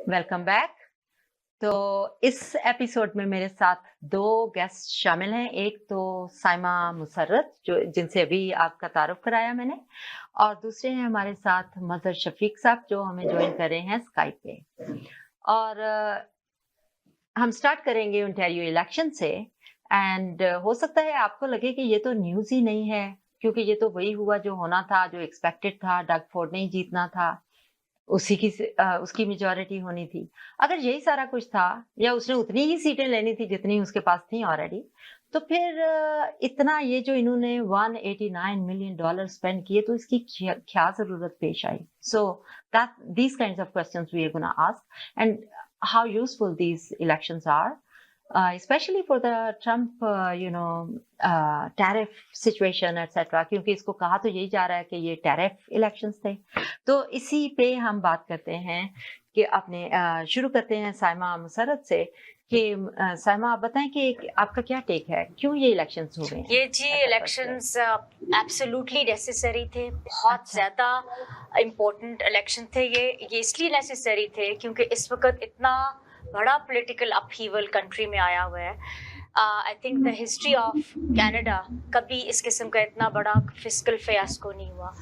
Welcome back. तो इस episode में मेरे साथ 2 गेस्ट शामिल हैं। एक तो साइमा मुसर्रत जो जिनसे अभी आपका तारुफ कराया मैंने, और दूसरे हैं हमारे साथ मज़हर शफीक साहब जो हमें ज्वाइन कर रहे हैं स्काइप पे। और हम स्टार्ट करेंगे ओंटारियो इलेक्शन से। एंड हो सकता है आपको लगे कि ये तो न्यूज़ ही नहीं है, क्योंकि ये तो वही हुआ जो होना था, जो एक्सपेक्टेड था। डग फोर्ड ने ही जीतना था, उसकी मेजॉरिटी होनी थी। अगर यही सारा कुछ था या उसने उतनी ही सीटें लेनी थी जितनी उसके पास थी ऑलरेडी, तो फिर इतना ये जो इन्होंने $189 मिलियन स्पेंड किए, तो इसकी क्या जरूरत पेश आई? So that these kinds of questions we are gonna ask, and how useful these elections are, especially for the Trump, tariff situation, etc. क्योंकि इसको कहा तो यही जा रहा है कि ये टैरिफ इलेक्शंस थे। तो इसी पे हम बात करते हैं कि अपने शुरू करते हैं साइमा मुसर्रत से कि साइमा आप बताएं कि आपका क्या टेक है, क्यों ये इलेक्शंस हो गए हैं? ये जी इलेक्शंस एब्सोल्युटली नेसेसरी थे, बहुत ज़्यादा इम्पोर्टेंट इलेक्शन थे। ये इसलिए नेसेसरी थे क्योंकि इस वक्त इतना बड़ा पॉलिटिकल अपहीवल कंट्री में आया हुआ है। I think the history of Canada कभी इस किस्म का इतना बड़ा फिस्कल फियास्को नहीं हुआ।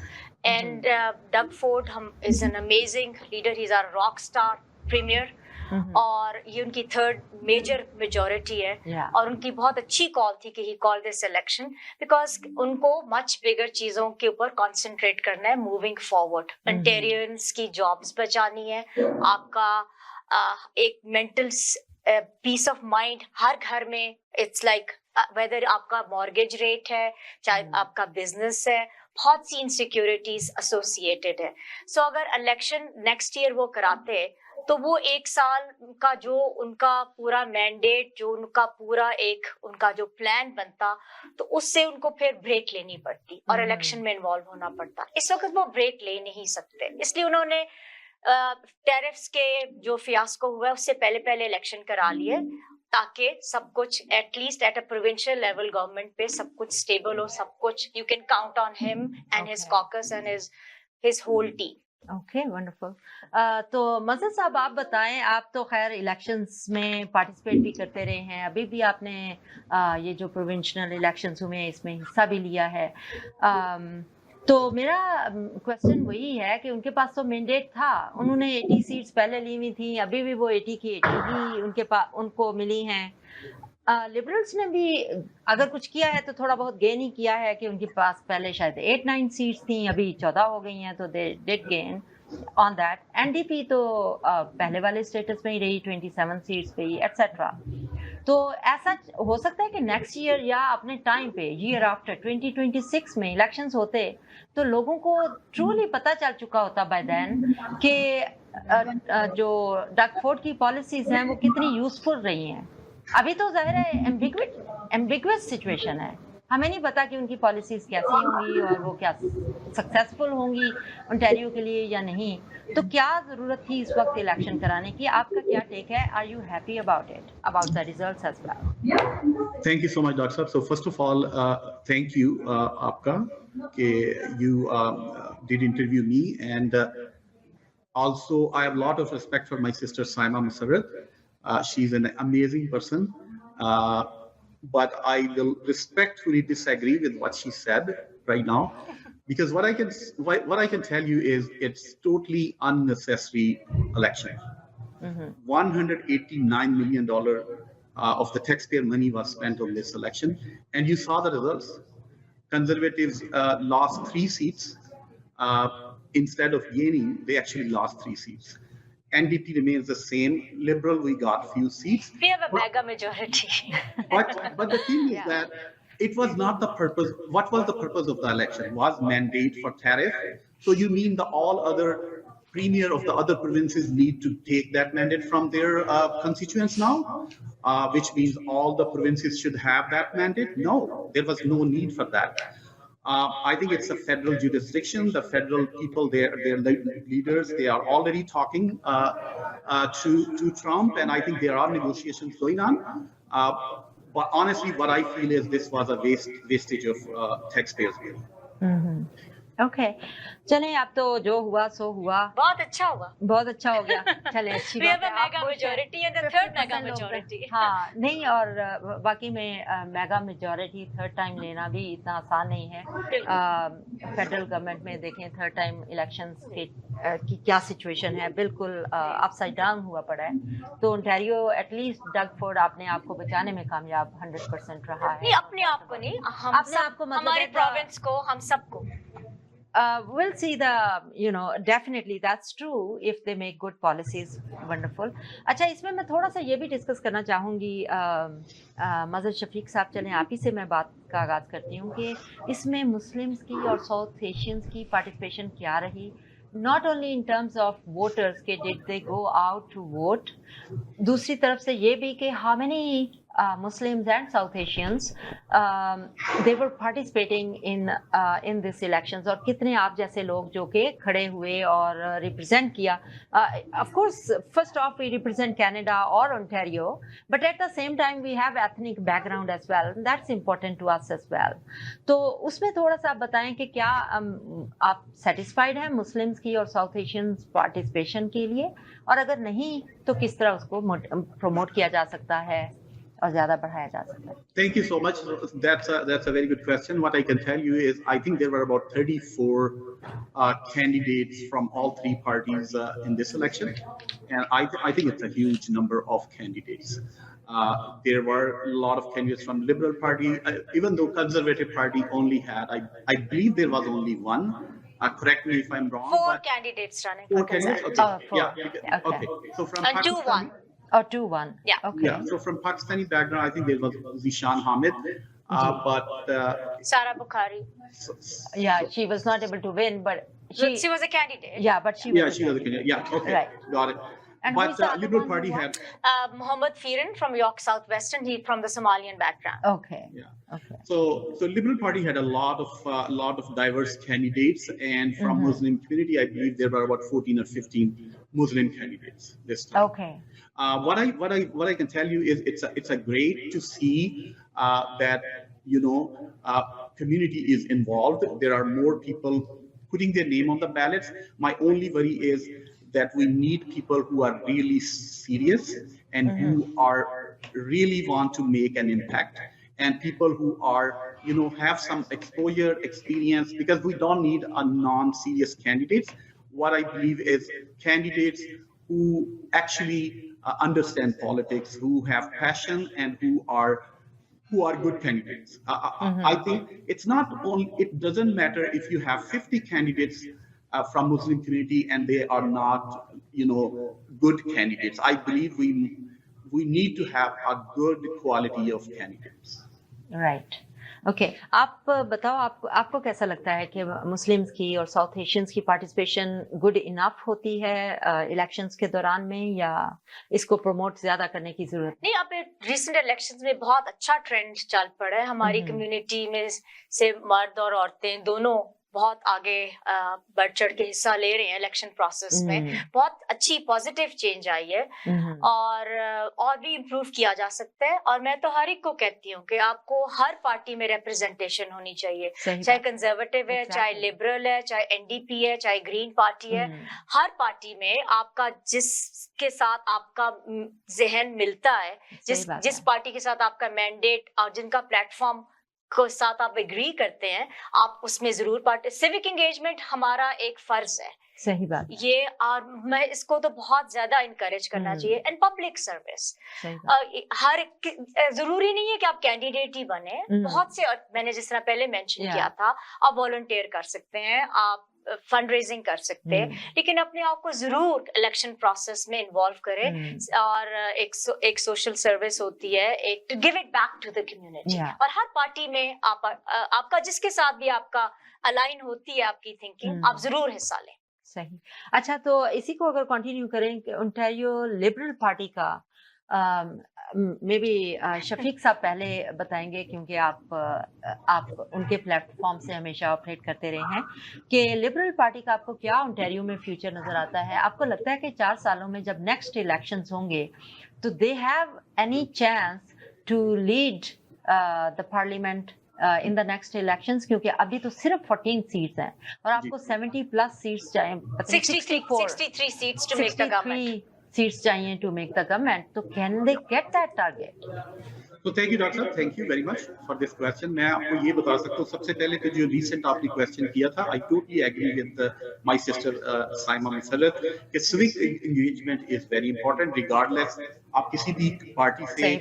And Doug Ford is an amazing leader, he is our rock star premier, और ये उनकी थर्ड मेजर मेजॉरिटी है। और उनकी बहुत अच्छी कॉल थी कि ही कॉल दिस इलेक्शन बिकॉज उनको मच बिगर चीजों के ऊपर कंसंट्रेट करना है मूविंग फॉरवर्ड। ओंटारियंस की जॉब्स बचानी है, आपका एक मेंटल पीस ऑफ माइंड हर घर में। इट्स लाइक वेदर आपका मॉर्गेज रेट है, चाहे आपका बिजनेस है, बहुत सी इनसिक्योरिटीज एसोसिएटेड है। सो अगर इलेक्शन नेक्स्ट ईयर वो कराते तो वो 1 साल का जो उनका पूरा मैंडेट, जो उनका पूरा एक उनका जो प्लान बनता, तो उससे उनको फिर ब्रेक लेनी पड़ती और इलेक्शन में इन्वॉल्व होना पड़ता। इस वक्त वो ब्रेक ले नहीं सकते, इसलिए उन्होंने टैरिफ्स के जो फियास्को हुआ है उससे पहले इलेक्शन करा लिए ताकि सब कुछ at least at a provincial level government पे सब कुछ स्टेबल हो, सब कुछ you can count on him and his caucus and his whole team. Okay, wonderful. तो मज़हर साहब आप बताएं, आप तो खैर इलेक्शंस में पार्टिसिपेट भी करते रहे हैं, अभी भी आपने ये जो प्रोविंशियल इलेक्शंस हुए हैं इसमें हिस्सा भी लिया है। तो मेरा क्वेश्चन वही है कि उनके पास तो मैंडेट था, उन्होंने 80 सीट्स पहले ली हुई थी, अभी भी वो 80 की 80 ही उनको मिली हैं। लिबरल्स ने भी अगर कुछ किया है तो थोड़ा बहुत गेन ही किया है कि उनके पास पहले शायद 8-9 सीट्स थी, अभी 14 हो गई हैं, तो they did gain on that. NDP तो पहले वाले स्टेटस में ही रही, 27 सीट्स पे ही, एटसेट्रा। तो ऐसा हो सकता है कि नेक्स्ट ईयर या अपने टाइम पे ईयर आफ्टर 2026 में इलेक्शंस होते तो लोगों को ट्रूली पता चल चुका होता बाय देन कि जो डग फोर्ड की पॉलिसीज हैं वो कितनी यूजफुल रही हैं। अभी तो जाहिर है एम्बिगुअस सिचुएशन है, हमें नहीं पता कि उनकी पॉलिसीज कैसी होंगी और वो क्या सक्सेसफुल होंगी ओंटारियो के लिए या नहीं। तो क्या जरूरत थी इस वक्त इलेक्शन कराने की? आपका क्या टेक है? Are you happy about it, about the results as well? Thank you so much, Dr. Saab. So first of all, thank you, Aapka, you did interview me, and also I have a lot of respect for my sister Saima Musarat. She's an amazing person, but I will respectfully disagree with what she said right now, because what I can tell you is it's totally unnecessary election. $189 million of the taxpayer money was spent on this election, and you saw the results. Conservatives lost 3 seats. Instead of gaining, they actually lost 3 seats. NDP remains the same. Liberal, we got few seats. We have a mega majority. but the thing is that it was not the purpose. What was the purpose of the election? Was mandate for tariff. So you mean all other premier of the other provinces need to take that mandate from their constituents now, which means all the provinces should have that mandate? No, there was no need for that. I think it's a federal jurisdiction. The federal people, their leaders, they are already talking to Trump, and I think there are negotiations going on. But honestly, what I feel is this was a wastage of taxpayers' money. Okay, चलें अब तो जो हुआ सो हुआ, बहुत अच्छा हुआ। बहुत अच्छा हो गया। चले अच्छी We have बात a है। आप mega खुश हैं। majority and the third 50% mega लोग हैं। majority. हाँ, नहीं और वाकई में मेगा मेजॉरिटी थर्ड टाइम लेना भी इतना आसान नहीं है। फेडरल गवर्नमेंट में देखें थर्ड टाइम इलेक्शंस के की क्या सिचुएशन है, बिल्कुल अपसाइड डाउन हुआ पड़ा है। तो ओंटारियो एटलीस्ट डगफोर्ड अपने आप को बचाने में कामयाब 100% रहा है। नहीं, अपने आप को नहीं, हम अपने आप को सब, मतलब हमारे है प्रोविंस को, हम सबको। we'll see definitely that's true if they make good policies, wonderful. अच्छा, इसमें मैं थोड़ा सा ये भी डिस्कस करना चाहूँगी मज़हर शफीक साहब, चलें आप ही से मैं बात का आगाज़ करती हूँ कि इसमें मुस्लिम्स की और साउथ एशियंस की पार्टिसिपेशन क्या रही, not only in terms of voters के did they go out to vote, दूसरी तरफ से ये भी कि how many Muslims and South Asians they were participating in this elections, और कितने आप जैसे लोग जो कि खड़े हुए और रिप्रेजेंट किया. Of course, first off we represent Canada or Ontario, but at the same time we have ethnic background as well, and that's important to us as well. तो उसमें थोड़ा सा आप बताएं कि क्या आप satisfied हैं मुस्लिम्स की और साउथ एशियंस पार्टिसिपेशन के लिए, और अगर नहीं तो किस तरह उसको प्रमोट किया जा सकता है और ज्यादा बढ़ाया जा सकता है. Thank you so much. That's a very good question. What I can tell you is I think there were about 34 candidates from all three parties in this election, and I think it's a huge number of candidates. There were a lot of candidates from Liberal Party, even though Conservative Party only had, I believe there was only one. Correct me if I'm wrong. Four candidates running. Four candidates. Okay. Four. Yeah. Okay. So from And 2-1. Or 2-1. Yeah. Okay. Yeah. So from Pakistani background, I think there was Zishan Hamid, but Sara Bukhari. Yeah, she was not able to win, but She was a candidate. yeah, but she was. yeah, she was a candidate. Yeah. Okay. Right. Got it. And who's But the other Liberal one Party who had. Mohammed Firan from York Southwestern. He from the Somalian background. Okay. Yeah. Okay. So Liberal Party had a lot of diverse candidates, and from Muslim community, I believe there were about 14 or 15 Muslim candidates this time. Okay. What I can tell you is it's a great to see that community is involved. There are more people putting their name on the ballots. My only worry is that we need people who are really serious and who are really want to make an impact, and people who are have some exposure, experience, because we don't need a non-serious candidates. What I believe is candidates who actually understand politics, who have passion, and who are good candidates. I think it's not only, it doesn't matter if you have 50 candidates from Muslim community and they are not, good candidates. I believe we need to have a good quality of candidates. Right. Okay. आप बताओ, आपको कैसा लगता है कि Muslims की और south Asians की पार्टिसिपेशन गुड इनफ होती है इलेक्शंस के दौरान में, या इसको प्रमोट ज्यादा करने की जरूरत? नहीं, अब रिसेंट इलेक्शंस में बहुत अच्छा ट्रेंड चल पड़ा है. हमारी कम्युनिटी में से मर्द और औरतें दोनों बहुत आगे बढ़ चढ़ के हिस्सा ले रहे हैं इलेक्शन प्रोसेस में. बहुत अच्छी पॉजिटिव चेंज आई है, और भी इम्प्रूव किया जा सकता है. और मैं तो हर एक को कहती हूँ कि आपको हर पार्टी में रिप्रेजेंटेशन होनी चाहिए, चाहे कंजर्वेटिव है, चाहे लिबरल है, चाहे एनडीपी है, चाहे ग्रीन पार्टी है. हर पार्टी में आपका जिसके साथ आपका जहन मिलता है, जिस पार्टी के साथ आपका मैंडेट और जिनका प्लेटफॉर्म को साथ आप एग्री करते हैं, आप उसमें जरूर सिविक एंगेजमेंट हमारा एक फर्ज है. सही बात ये, और मैं इसको तो बहुत ज्यादा इनकरेज करना चाहिए. एंड पब्लिक सर्विस, हर जरूरी नहीं है कि आप कैंडिडेट ही बने. बहुत से, मैंने जिस तरह पहले मेंशन किया था, आप वॉलंटियर कर सकते हैं, आप फंड रेजिंग कर सकते हैं, लेकिन अपने आप को जरूर इलेक्शन प्रोसेस में इन्वॉल्व करें. और एक सोशल सर्विस होती है, एक to give it back to the community. और हर पार्टी में आपका जिसके साथ भी आपका अलाइन होती है आपकी थिंकिंग, आप जरूर हिस्सा लें. सही. अच्छा, तो इसी को अगर कंटिन्यू करें कि ओंटारियो लिबरल पार्टी का, मे बी शफीक साहब पहले बताएंगे, क्योंकि आप उनके प्लेटफॉर्म से हमेशा ऑपरेट करते रहे हैं, कि लिबरल पार्टी का आपको क्या ओंटारियो में फ्यूचर नजर आता है? आपको लगता है कि 4 सालों में जब नेक्स्ट इलेक्शंस होंगे तो they have any chance to lead the parliament in the next elections, क्योंकि अभी तो सिर्फ 14 सीट्स हैं और आपको 70 प्लस सीट्स चाहिए, 63 seats to make the government. 63 seats चाहिए टू मेक द गवर्नमेंट, तो can they get that target? तो थैंक यू डॉक्टर साहब, thank you very much for this question. मैं आपको ये बता सकता हूँ, सबसे पहले तो जो रिसेंट आपने क्वेश्चन किया था, I totally agree with my sister Saima Musarrat कि civic engagement is very important regardless आप किसी भी पार्टी से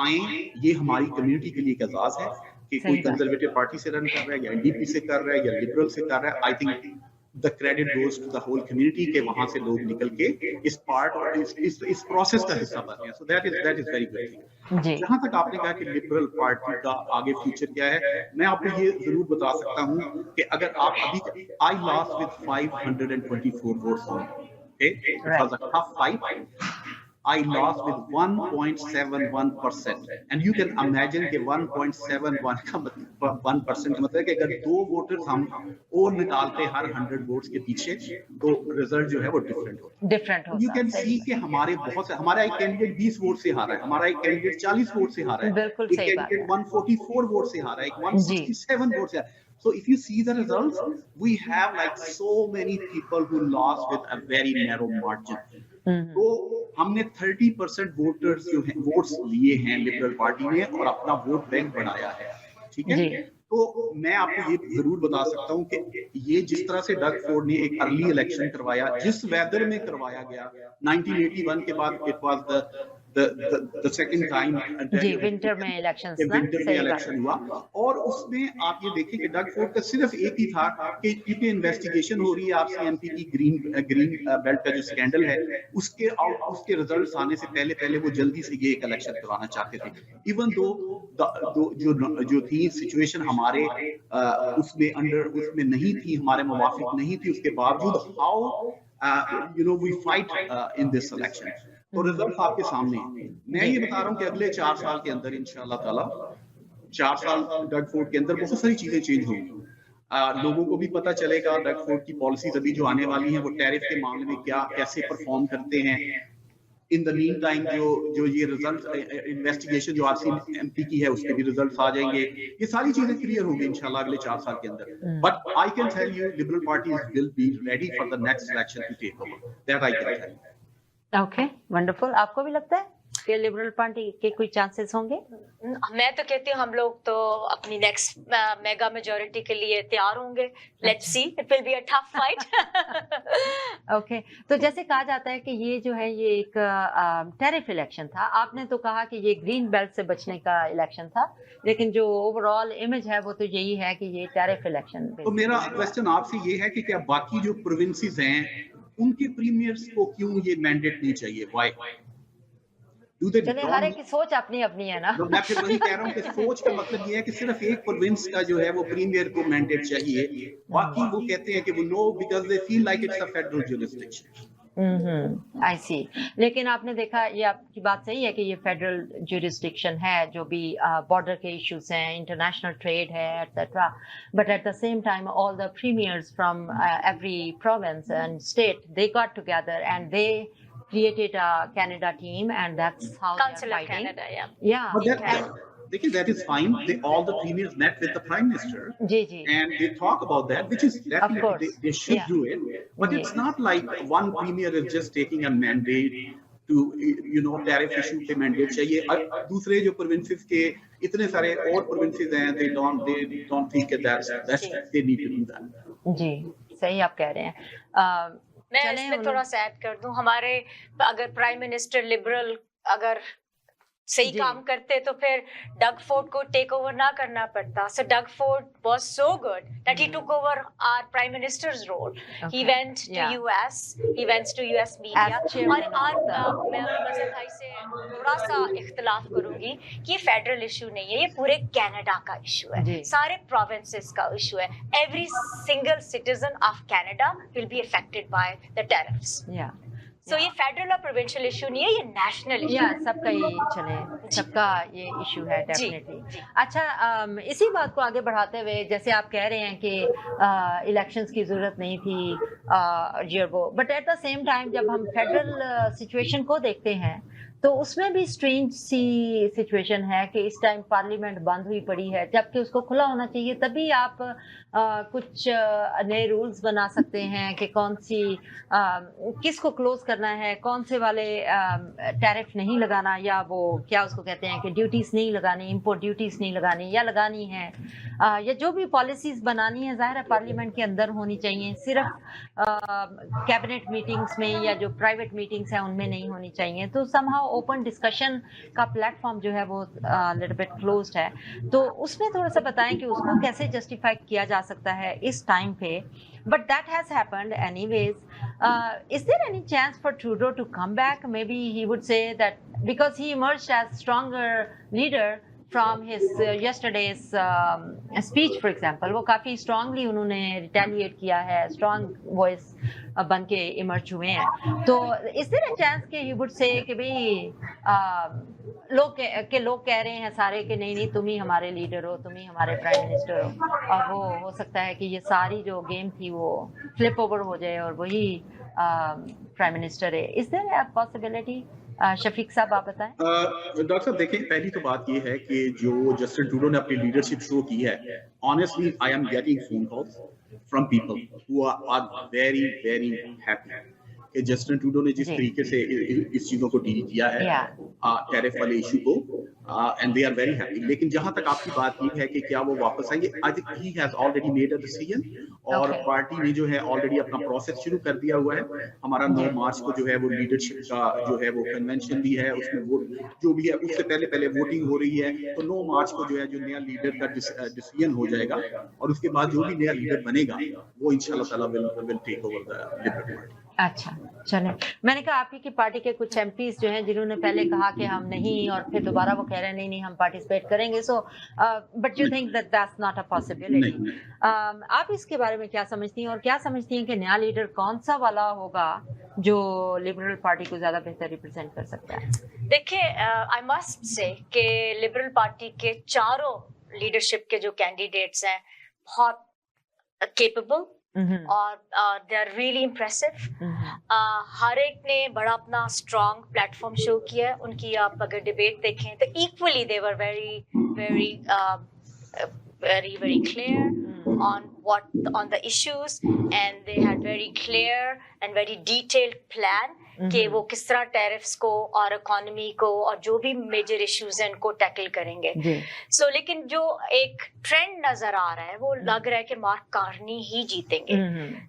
आए। ये हमारी कम्युनिटी के लिए एक एजाज है कि कोई कंजर्वेटिव पार्टी से रन कर रहा है या एनडीपी से कर रहा है या लिबरल से कर रहा है। I think the credit goes to the whole community के वहां से लोग निकल के इस पार्ट और इस प्रोसेस का हिस्सा बन रहे हैं। So that is very good. जहां तक आपने कहा कि लिबरल पार्टी का आगे फ्यूचर क्या है, मैं आपको ये जरूर बता सकता हूं कि अगर आप अभी I lost with 524 votes okay, it was a tough fight. I lost with 1.71%, and you can imagine कि 1.71 का मतलब 1% का मतलब कि अगर 2 वोटर्स हम और निकालते हर 100 वोट्स के पीछे तो रिजल्ट जो है वो डिफरेंट होता। यू कैन सी कि हमारे बहुत से, हमारा एक कैंडिडेट 20 वोट से हारा है, हमारा एक कैंडिडेट 40 वोट से हारा है, बिल्कुल सही बात है, 144 वोट से हारा है, एक 167 वोट से। So if you see the results, we have like so many people who lost with a very narrow margin. तो हमने 30% वोटर्स जो हैं वोट्स लिए हैं लिबरल पार्टी ने और अपना वोट बैंक बढ़ाया है, ठीक है। तो मैं आपको ये जरूर बता सकता हूँ कि ये जिस तरह से डग फोर्ड ने एक अर्ली इलेक्शन करवाया, जिस वेदर में करवाया गया 1981 के बाद, it was the second time winter में इलेक्शन हुआ और उसमें आप ये देखिए कि डग फोर्ड का सिर्फ एक ही था कि क्योंकि इन्वेस्टिगेशन हो रही है आरसीएमपी की ग्रीन बेल्ट का जो स्कैंडल है उसके रिजल्ट्स आने से पहले वो जल्दी से ये एक इलेक्शन करवाना चाहते थे। इवन दो जो थी सिचुएशन हमारे उसमें नहीं थी, हमारे मुवाफिक नहीं थी, उसके बावजूद how we fight in this election. तो रिजल्ट आपके सामने है। मैं ये बता रहा हूँ कि अगले 4 साल के अंदर इंशाअल्लाह ताला 4 साल डग फोर्ड के अंदर बहुत सारी चीजें चेंज होंगी। लोगों को भी पता चलेगा डग फोर्ड की पॉलिसीज अभी जो आने वाली हैं वो टैरिफ के मामले में कैसे परफॉर्म करते हैं। इन द मीन टाइम जो ये रिजल्ट इन्वेस्टिगेशन जो आरसीएमपी की है उसके भी रिजल्ट्स आ जाएंगे। ये सारी चीजें क्लियर होंगी इंशाल्लाह अगले 4 साल के अंदर। But I can tell you liberal parties will be ready for the next election to take over, that I can tell you. Okay, wonderful. आपको भी लगता है कि लिबरल पार्टी के कोई चांसेस होंगे? मैं तो कहती हूँ हम लोग तो अपनी नेक्स्ट मेगा मेजॉरिटी के लिए तैयार होंगे। Let's see, it will be a tough fight. Okay, तो जैसे कहा जाता है कि ये जो है ये एक टैरिफ इलेक्शन था। आपने तो कहा कि ये ग्रीन बेल्ट से बचने का इलेक्शन था, लेकिन जो ओवरऑल इमेज है वो तो यही है कि ये टैरिफ इलेक्शन। तो मेरा क्वेश्चन आपसे ये है कि क्या बाकी जो प्रोविंसेस हैं उनके प्रीमियर्स को क्यों ये मैंडेट नहीं चाहिए? व्हाई? चलिए, हर एक की सोच अपनी अपनी है ना। तो मैं फिर वही कह रहा हूँ कि सोच का मतलब ये है कि सिर्फ एक प्रोविंस का जो है वो प्रीमियर को मैंडेट चाहिए, बाकी वो कहते हैं कि वो no because they feel like it's a federal jurisdiction. I see. लेकिन आपने देखा, ये आपकी बात सही है कि ये फेडरल जुरिसडिक्शन है, जो भी बॉर्डर के इश्यूज हैं, इंटरनेशनल ट्रेड है etcetera, but at the same time all the premiers from every province and state they got together and they created a Canada team, and that's how Council they're of fighting. Canada, Yeah. That is fine. All the premiers met with the Prime Minister, and they talk about that, which is definitely they should do it. But it's not like one premier is just taking a mandate to tariff issue पे mandate चाहिए। दूसरे जो provinces के इतने सारे और provinces हैं, they don't think that they need to do that. जी, सही आप कह रहे हैं। मैं इसमें थोड़ा सा ऐड कर दूं, हमारे अगर प्राइम मिनिस्टर लिबरल अगर सही काम करते तो फिर डग फोर्ड को टेक ओवर ना करना पड़ता। So Doug Ford was so good that he took over our prime minister's role. He went to US, he went to US media। और मैं मज़हर भाई से थोड़ा सा इख्तिलाफ करूंगी कि ये फेडरल इशू नहीं है, ये पूरे कनाडा का इशू है, सारे प्रोविंसेस का इशू है। Every single citizen of Canada will be affected by the tariffs. So ये फेडरल और प्रोविंशियल इशू नहीं है, ये नेशनल इशू है। सबका ये सबका ये इशू है डेफिनेटली। अच्छा, इसी बात को आगे बढ़ाते हुए, जैसे आप कह रहे हैं कि इलेक्शंस की जरूरत नहीं थी, but at the same time जब हम फेडरल सिचुएशन को देखते हैं तो उसमें भी स्ट्रेंज सी सिचुएशन है कि इस टाइम पार्लियामेंट बंद हुई पड़ी है, जबकि उसको खुला होना चाहिए। तभी आप कुछ नए रूल्स बना सकते हैं कि कौन सी किसको क्लोज करना है, कौन से वाले टैरिफ नहीं लगाना, या वो क्या उसको कहते हैं कि ड्यूटीज नहीं लगानी, इंपोर्ट ड्यूटीज नहीं लगानी या लगानी है, या जो भी पॉलिसीज बनानी है ज़ाहिर है पार्लियामेंट के अंदर होनी चाहिए। सिर्फ कैबिनेट मीटिंग्स में या जो प्राइवेट मीटिंग्स हैं उनमें नहीं होनी चाहिए। तो समहाउ ओपन डिस्कशन का प्लेटफॉर्म जो है वो लिटिल बिट क्लोज्ड है। तो उसमें थोड़ा सा बताएं कि उसको कैसे जस्टिफाई किया जा सकता है इस टाइम पे। But that has happened anyways. Is there any chance for Trudeau to come back? Maybe he would say that because he emerged as stronger leader from his yesterday's speech, for example, वो काफी strongly उन्होंने retaliate किया है, strong voice बन के emerge हुए हैं। तो is there a chance कि he would say कि भाई लोग कह रहे हैं सारे कि नहीं तुम ही हमारे लीडर हो, तुम ही हमारे प्राइम मिनिस्टर हो, और वो हो सकता है कि ये सारी जो गेम थी वो फ्लिप ओवर हो जाए और वही प्राइम मिनिस्टर है। Is there a possibility? Shafiq साहब आप बताएं। डॉक्टर साहब देखें, पहली तो बात ये है कि जो जस्टिन ट्रूडो ने अपनी लीडरशिप शो की है, honestly I am getting phone calls from people who are very very happy कि जस्टिन ट्रूडो ने जिस तरीके से इस चीजों को डील किया है, टैरिफ वाले इशू को, and they are very happy. लेकिन जहां तक आपकी बात ये है कि क्या वो वापस आएंगे, I think he has already made a decision, और पार्टी ने जो है ऑलरेडी अपना प्रोसेस शुरू कर दिया हुआ है। हमारा 9 मार्च को जो है वो लीडरशिप का जो है वो कन्वेंशन भी है, उसमें वो जो भी है उससे पहले वोटिंग हो रही है। तो 9 मार्च को जो है जो नया लीडर का डिसीजन हो जाएगा, और उसके बाद जो भी नया लीडर बनेगा वो इंशाल्लाह ताला will take over the liberal party. अच्छा, चले। मैंने कहा आप ही की पार्टी के कुछ एमपीज जो हैं जिन्होंने पहले कहा कि हम नहीं, और फिर दोबारा वो कह रहे हैं नहीं हम पार्टिसिपेट करेंगे। So but you think that that's not a possibility. आप इसके बारे में क्या समझती हैं, और क्या समझती हैं कि नया लीडर कौन सा वाला होगा जो लिबरल पार्टी को ज्यादा बेहतर रिप्रेजेंट कर सकता है? देखिए, आई मस्ट से कि लिबरल पार्टी के चारों लीडरशिप के जो कैंडिडेट्स हैं बहुत केपेबल और दे आर रियली इम्प्रेसिव। हर एक ने बड़ा अपना स्ट्रॉन्ग प्लेटफॉर्म शो किया है। उनकी आप अगर डिबेट देखें तो equally they were very very very clear on the issues, and they had very clear and very detailed plan कि वो किस तरह टैरिफ्स को और इकोनॉमी को और जो भी मेजर इश्यूज हैं उनको टैकल करेंगे। सो लेकिन जो एक ट्रेंड नजर आ रहा है वो लग रहा है कि मार्क कार्नी ही जीतेंगे।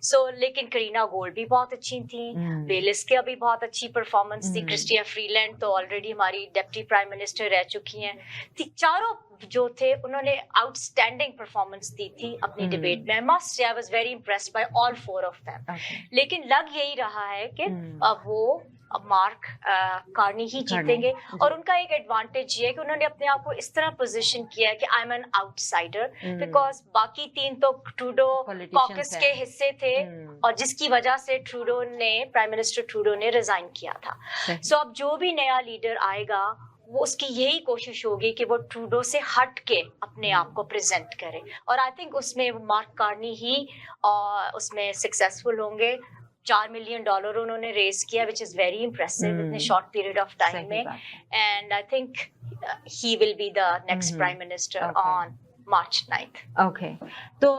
सो लेकिन करीना गोल्ड भी बहुत अच्छी थी, वेलिस की अभी बहुत अच्छी परफॉर्मेंस थी, क्रिस्टिया फ्रीलैंड तो ऑलरेडी हमारी डिप्टी प्राइम मिनिस्टर रह चुकी हैं। चारों जो थे उन्होंने आउटस्टैंडिंग परफॉर्मेंस दी थी अपनी डिबेट में। I must say I was very impressed by all 4 of them. लेकिन लग यही रहा है कि अब वो मार्क कार्नी ही जीतेंगे, और उनका एक एडवांटेज ये है कि उन्होंने अपने आप को इस तरह पोजीशन किया है कि I am an outsider, because बाकी 3 तो ट्रूडो कॉकस के हिस्से थे, और जिसकी वजह से प्राइम मिनिस्टर ट्रूडो ने रिजाइन किया था। सो अब जो भी नया लीडर आएगा वो उसकी यही कोशिश होगी कि वो ट्रूडो से हट के अपने आप को प्रेजेंट करे, और आई थिंक उसमें मार्क कार्नी ही उसमें सक्सेसफुल होंगे। $4 मिलियन उन्होंने रेज किया, विच इज वेरी इम्प्रेसिव इतने शॉर्ट पीरियड ऑफ टाइम में, and I think he will be the next prime minister on March 9th. Okay, तो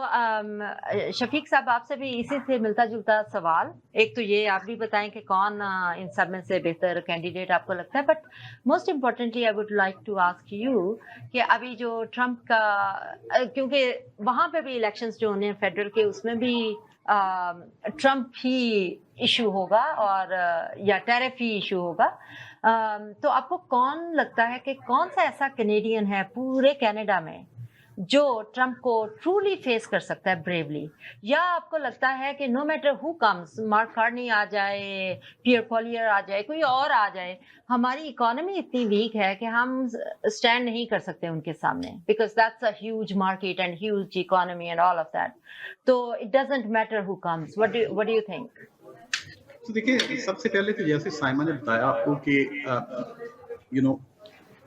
शफीक साहब आपसे भी इसी से मिलता जुलता सवाल। एक तो ये आप भी बताएं कि कौन इन सब में से बेहतर कैंडिडेट आपको लगता है, but most importantly I would like to ask you कि अभी जो ट्रम्प का, क्योंकि वहाँ पे भी इलेक्शंस जो होने हैं फेडरल के, उसमें भी ट्रम्प ही इशू होगा और या टैरिफ ही इशू होगा। तो आपको कौन लगता है कि कौन सा ऐसा कैनेडियन है पूरे कनाडा में जो ट्रम्प को ट्रूली फेस कर सकता है ब्रेवली, या आपको लगता है कि no matter who comes, Mark Carney आ जाए, पियर पॉलियर आ जाए, कोई और आ जाए, हमारी इकोनॉमी इतनी वीक है कि हम स्टैंड नहीं कर सकते उनके सामने, because that's a huge market and huge economy and all of that. तो it doesn't matter who comes, what do you think? तो देखिए, सबसे पहले तो जैसे साइमन ने बताया आपको कि you know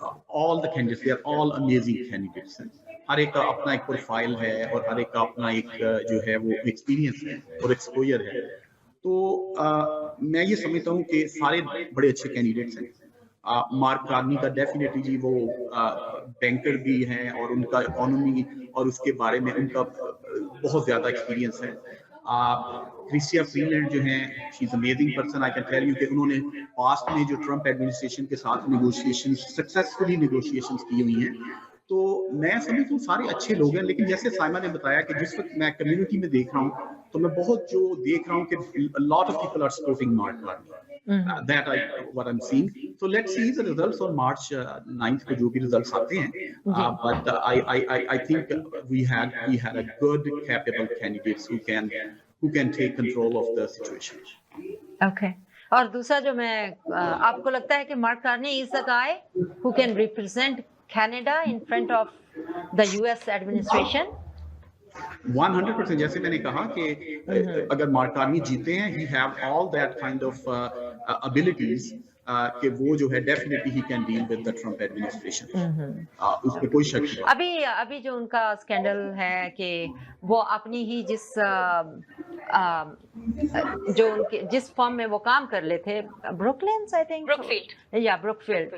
all the candidates they are all amazing candidates हैं। हर एक का अपना एक प्रोफाइल है और हर एक का अपना एक जो है वो एक्सपीरियंस है और एक्सपोजर है। तो मैं ये समझता हूँ कि सारे बड़े अच्छे कैंडिडेट्स हैं। मार्क कार्नी का डेफिनेटली जी वो बैंकर भी हैं और उनका इकोनॉमी और उसके बारे में उनका बहुत ज़्यादा एक्सपीरियंस है। क्रिस्टिया फ्रीलैंड जो हैं, she is amazing person, I can tell you कि उन्होंने पास्ट में जो ट्रम्प एडमिनिस्ट्रेशन के साथ नेगोशिएशन सक्सेसफुली नेगोशिएशंस की हुई हैं। तो मैं समझता हूँ सारे अच्छे लोग हैं, लेकिन जैसे साइमा ने बताया कि जिस वक्त मैं कम्युनिटी में देख रहा हूँ तो मैं बहुत जो देख रहा हूँ कि lot of people are supporting Mark Carney. That what I'm seeing. So let's see the results on March 9th को जो भी results आते हैं. But I think we had a good capable candidates who can take control of the situation. Okay. और दूसरा जो मैं आपको लगता है कि mark Carney is the guy who can represent Canada in front of the US administration? 100%, जैसे मैंने कहा कि अगर मार्क कार्नी जीते हैं, he have all that kind of abilities कि वो जो है definitely he can deal with the Trump administration. उस पे कोई शक नहीं। अभी जो उनका स्कैंडल है कि वो अपनी ही जो उनके जिस फर्म में वो काम कर ले थे, ब्रुकलिन्स आई थिंक, ब्रुकफील्ड,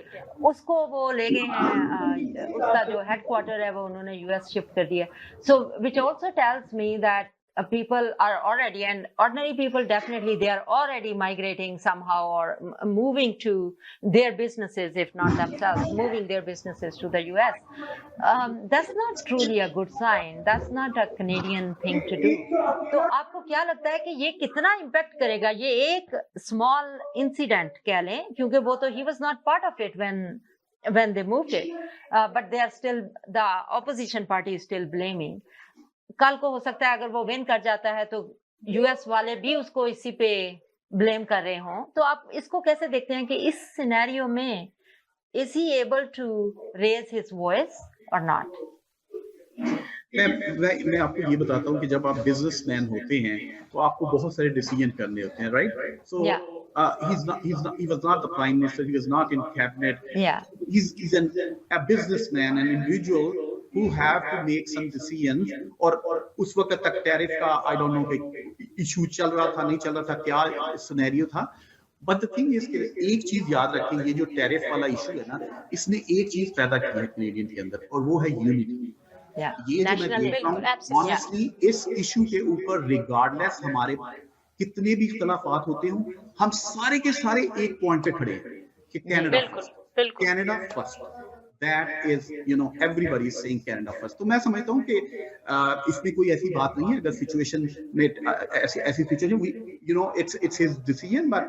उसको वो ले गए हैं, उसका जो हेडक्वार्टर है वो उन्होंने यूएस शिफ्ट कर दिया। So which also tells me that people are already, and ordinary people definitely, they are already migrating somehow or moving to their businesses, if not themselves, moving their businesses to the US. That's not truly a good sign. That's not a Canadian thing to do. तो आपको क्या लगता है कि ये कितना impact करेगा? ये एक small incident कह लें, क्योंकि वो तो he was not part of it when they moved it, but they are still, the opposition party is still blaming. कल को हो सकता है अगर वो विन कर जाता है तो यूएस वाले भी उसको इसी पे ब्लेम कर रहे हों, तो आप इसको कैसे देखते हैं कि इस सिनेरियो में is he able to raise his voice और नॉट? मैं आपको ये बताता हूँ कि जब आप बिजनेसमैन होते हैं तो आपको बहुत सारे डिसीजन करने होते हैं, right? So he was not the prime minister, he was not in cabinet. He's a businessman, an individual who have to make some decisions. और उस वक्त तक टैरिफ का I don't know कि इशू चल रहा था, नहीं चल रहा था, क्या सिनेरियो था। बट द थिंग इज कि एक चीज याद रखें, ये जो टैरिफ वाला इशू है ना, इसने एक चीज पैदा की है कनेडियन के अंदर, और वो है यूनिटी। ये जो मैं देख रहा हूँ ऑनेस्टली, इस इशू के ऊपर रिगार्डलेस हमारे कितने भी इख्तलाफात होते हों, हम सारे के सारे एक पॉइंट पे खड़े हैं कि Canada first. That is, everybody is saying Canada first. तो मैं समझता हूँ कि इसमें कोई ऐसी बात नहीं है। अगर सिचुएशन में ऐसी situation, it's his decision, but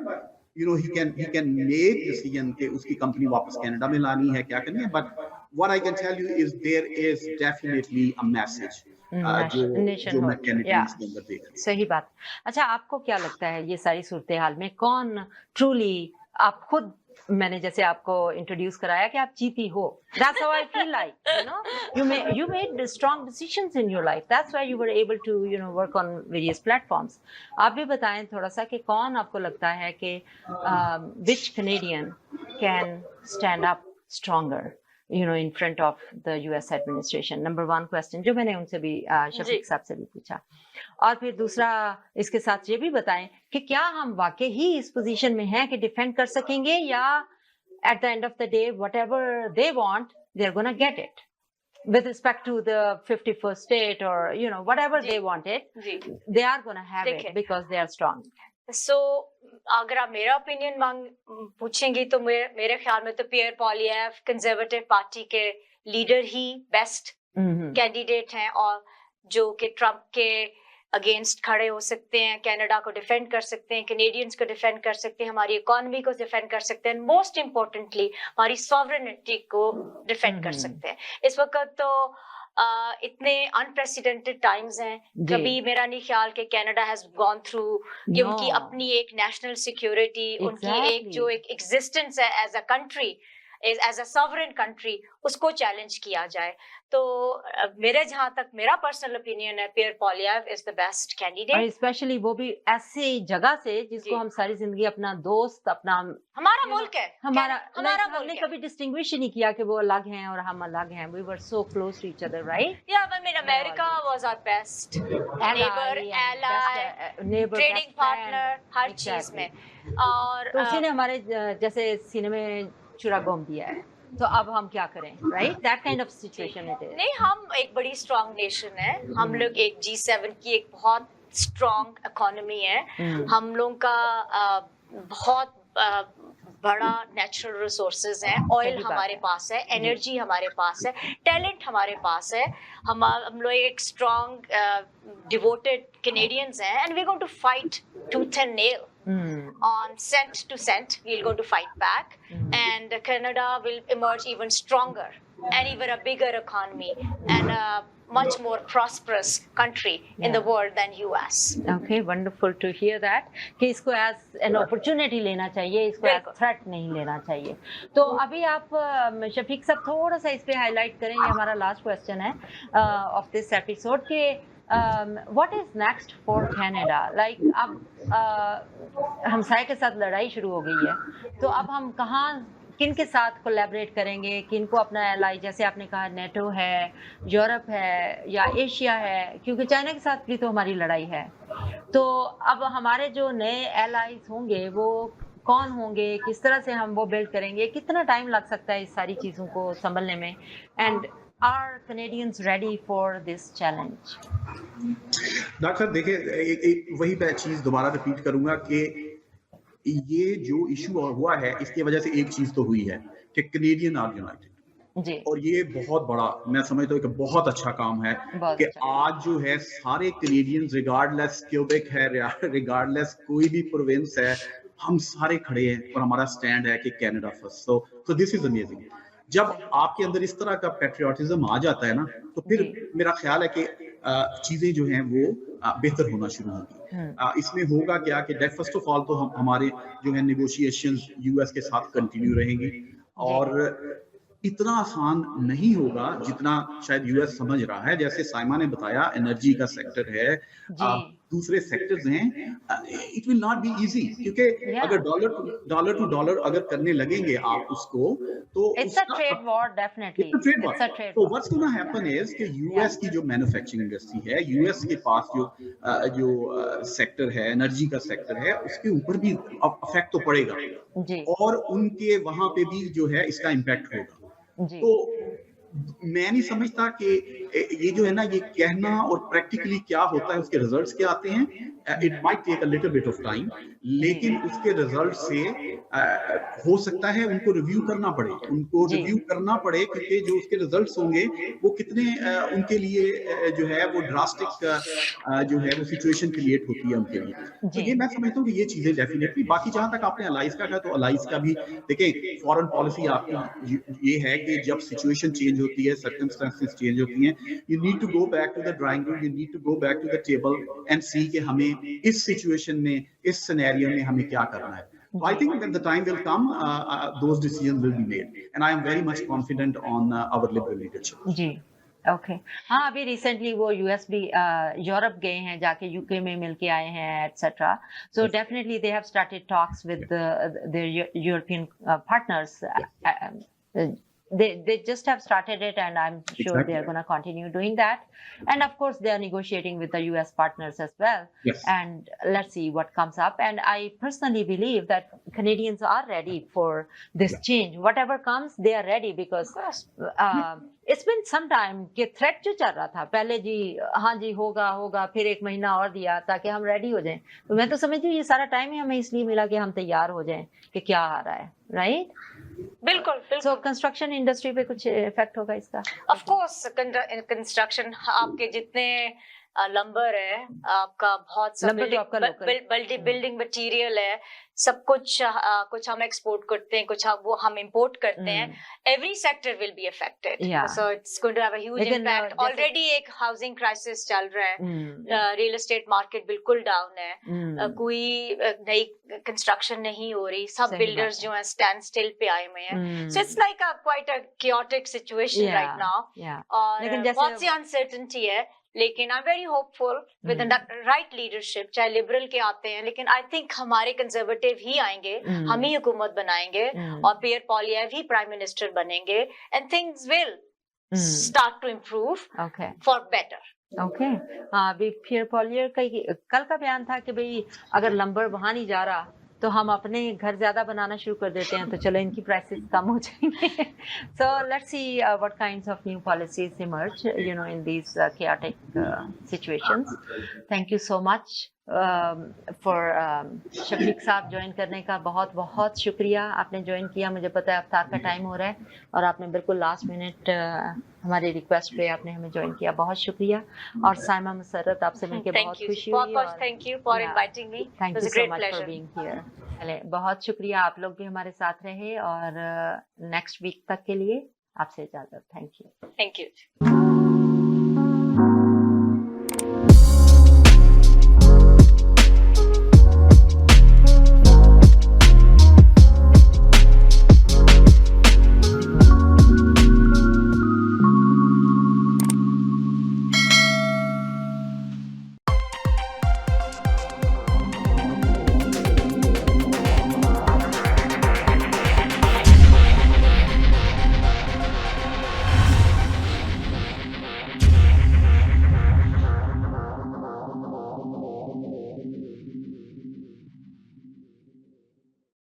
he can make decision कि उसकी कंपनी वापस कनाडा में लानी है, क्या करनी है। But what I can tell you is there is definitely a message जो मैं कैनेडियंस के अंदर देख रहा हूँ। सही बात। अच्छा, आपको क्या लगता है ये सारी सूरत हाल में कौन ट्रूली, आप खुद, मैंने जैसे आपको इंट्रोड्यूस कराया कि आप जीती हो, that's how I feel like, you made strong decisions in your life, that's why you were able to work on various platforms. आप भी बताएं थोड़ा सा कि कौन आपको लगता है कि which Canadian can stand up stronger in front of the US administration? Number one question जो मैंने उनसे भी शफीक साहब से भी पूछा, और फिर दूसरा इसके साथ ये भी बताएं कि क्या हम वाकई ही इस पोजीशन में हैं कि डिफेंड कर सकेंगे, या at the end of the day whatever they want they're going to get it with respect to the 51st state or whatever they wanted, they are going to have it because they are strong. So अगर आप मेरा opinion पूछेंगे तो मेरे ख्याल में तो पियर पॉलिएव conservative party के लीडर ही बेस्ट कैंडिडेट हैं, और जो कि ट्रम्प के अगेंस्ट खड़े हो सकते हैं, कनाडा को डिफेंड कर सकते हैं, कैनेडियंस को डिफेंड कर सकते हैं, हमारी इकोनॉमी को डिफेंड कर सकते हैं, मोस्ट इम्पोर्टेंटली हमारी सॉवरेनिटी को डिफेंड कर सकते हैं। इस वक्त तो इतने अनप्रेसिडेंटेड टाइम्स हैं, कभी मेरा नहीं ख्याल कि कनाडा हैज गॉन थ्रू कि उनकी अपनी एक नेशनल सिक्योरिटी, उनकी एक जो एक एग्जिस्टेंस है as a country, as a sovereign country, उसको चैलेंज किया जाए। तो मेरे जहां तक मेरा पर्सनल ओपिनियन है, Pierre Poilievre is the best candidate, especially वो भी ऐसी जगह से जिसको हम सारी जिंदगी अपना दोस्त, अपना हमारा मुल्क है, हमारा हमने कभी डिस्टिंग्विश ही नहीं किया कि वो अलग हैं और हम अलग हैं। We were so close to each other, right? या I mean America was our best neighbour, ally, trading partner, हर चीज में। और तो उसी ने हमारे जैसे सीने में चुरा घूम दिया है, तो अब हम क्या करें, right? That kind of situation it is. नहीं, हम एक बड़ी स्ट्रांग नेशन है, हम लोग एक G7 की एक बहुत स्ट्रांग इकोनॉमी है, हम लोगों का बहुत बड़ा नेचुरल रिसोर्सेज हैं, ऑयल हमारे पास है, एनर्जी हमारे पास है, टैलेंट हमारे पास है, हम लोग एक स्ट्रांग डिवोटेड कैनेडियंस हैं, and we going to fight tooth and nail on cent to cent. We're going to fight back, and Canada will emerge even stronger and even a bigger economy and a much more prosperous country in the world than US. Okay, wonderful to hear that. कि इसको as an opportunity लेना चाहिए, इसको as threat नहीं लेना चाहिए। तो अभी आप शफीक साहब थोड़ा सा इस पे हाईलाइट करें, ये हमारा लास्ट क्वेश्चन है ऑफ दिस एपिसोड के what is next for Canada? Like अब हमसाये के साथ लड़ाई शुरू हो गई है, तो अब हम कहाँ किन के साथ कोलैबोरेट करेंगे, किन को अपना एलाई, जैसे आपने कहा नेटो है, यूरोप है या एशिया है, क्योंकि चाइना के साथ भी तो हमारी लड़ाई है। तो अब हमारे जो नए एलाइज होंगे वो कौन होंगे, किस तरह से हम वो बिल्ड करेंगे, कितना टाइम लग सकता है इस सारी चीज़ों को संभलने में, and Are Canadians ready for this challenge? Doctor देखिए, वही मैं चीज दोबारा रिपीट करूंगा कि ये जो इशू हुआ है इसकी वजह से एक चीज तो हुई है कि कैनेडियन आर यूनाइटेड जी, और ये बहुत बड़ा, मैं समझता हूँ कि बहुत अच्छा काम है कि आज जो है सारे कैनेडियंस रिगार्डलेस क्यूबेक है, रिगार्डलेस कोई भी प्रोविंस है, हम सारे खड़े हैं और हमारा स्टैंड है कि Canada first. So this is amazing. जब आपके अंदर इस तरह का पैट्रियोटिज्म आ जाता है ना, तो फिर मेरा ख्याल है कि चीजें जो हैं वो बेहतर होना शुरू होगी। इसमें होगा क्या कि फर्स्ट ऑफ ऑल तो हमारे जो है नेगोशिएशंस यूएस के साथ कंटिन्यू रहेंगी, और इतना आसान नहीं होगा जितना शायद यूएस समझ रहा है। जैसे साइमा ने बताया, एनर्जी का सेक्टर है, दूसरे सेक्टर्स हैं, it will not be easy, क्योंकि अगर डॉलर टू डॉलर अगर करने लगेंगे आप उसको, तो it's a trade war, definitely it's a trade. तो व्हाट्स गोना हैपन इज कि यूएस की जो मैन्युफैक्चरिंग इंडस्ट्री है, यूएस के पास जो सेक्टर है, एनर्जी का सेक्टर है, उसके ऊपर भी अफेक्ट तो पड़ेगा जी, और उनके वहां पे भी जो है इसका इम्पैक्ट होगा जी। तो मैं नहीं समझता कि ये जो है ना, ये कहना और प्रैक्टिकली क्या होता है, उसके रिजल्ट्स क्या आते हैं, it might take a little bit of time, लेकिन उसके रिजल्ट से हो सकता है उनको रिव्यू करना पड़े, क्योंकि जो उसके रिजल्ट्स होंगे वो कितने उनके लिए जो है वो ड्रास्टिक जो है वो सिचुएशन क्रिएट होती है उनके लिए। तो ये मैं समझता हूँ कि ये चीजें डेफिनेटली। बाकी जहां तक आपने अलाइज का कहा, तो अलाइज का भी देखें, फॉरेन पॉलिसी आपकी ये है कि जब सिचुएशन चेंज होती है, सर्कमस्टेंसेस चेंज होती हैं, you need to go back to the drawing room, you need to go back to the table and see कि हमें इस सिचुएशन में, इस सिनेरियो में हमें क्या करना है। So I think when the time will come, those decisions will be made, and I am very much confident on our liberal leadership. जी, ओके। हाँ, अभी रिसेंटली वो यूएस भी यूरोप गए हैं, जाके यूके में मिलके आए हैं etcetera. So definitely they have started talks with their European partners. They just have started it, and I'm sure they are going to continue doing that. And of course, they are negotiating with the US partners as well. Yes. And let's see what comes up. And I personally believe that Canadians are ready for this change. Whatever comes, they are ready, because it's been some time कि threat जो चल रहा था पहले जी, हाँ जी होगा, फिर एक महीना और दिया ताकि हम रेडी हो जाएं। तो मैं तो समझती हूँ ये सारा टाइम ही हमें इसलिए मिला कि हम तैयार हो जाएं कि क्या आ रहा है, राइट? बिल्कुल। सो कंस्ट्रक्शन इंडस्ट्री पे कुछ इफेक्ट होगा इसका? ऑफ कोर्स, कंस्ट्रक्शन, आपके जितने लंबर है, आपका बहुत सा बिल्डिंग मटेरियल है, सब कुछ हम एक्सपोर्ट करते हैं, कुछ वो हम इंपोर्ट करते हैं। Every sector will be affected, so it's going to have a huge impact. Already एक हाउसिंग क्राइसिस चल रहा है, रियल एस्टेट मार्केट बिल्कुल डाउन है, कोई नई कंस्ट्रक्शन नहीं हो रही, सब बिल्डर्स जो हैं स्टैंड स्टिल पे आए हुए हैं। So it's like a quite a chaotic situation right now, और बहुत सी अनसर्टेनिटी है, लेकिन I am very hopeful with the right leadership. चाहे लिबरल के आते हैं, लेकिन आई थिंक हमारे कंजर्वेटिव ही आएंगे, हम ही हुकूमत बनाएंगे, और पियर पॉलिएव ही प्राइम मिनिस्टर बनेंगे, and things will start to improve for better. Okay. हाँ, अभी पियर पॉलियर का कल का बयान था कि भाई अगर लंबर वहां नहीं जा रहा तो हम अपने घर ज्यादा बनाना शुरू कर देते हैं, तो चलो इनकी प्राइसेस कम हो जाएंगे. So let's see what kinds of new policies emerge, in these chaotic situations. Thank you so much for Shafiq साहब ज्वाइन करने का बहुत बहुत शुक्रिया. आपने ज्वाइन किया, मुझे पता है अफ्तार का टाइम हो रहा है और आपने बिल्कुल लास्ट मिनट हमारी रिक्वेस्ट पे आपने हमें ज्वाइन किया. बहुत शुक्रिया. और साइमा मुसर्रत, आपसे मिलकर बहुत खुशी हुई. बहुत thank you for inviting me. Thank you so much for being here. चले, बहुत शुक्रिया. आप लोग भी हमारे साथ रहे और नेक्स्ट वीक तक के लिए आपसे इजाजत. Thank you. Thank you.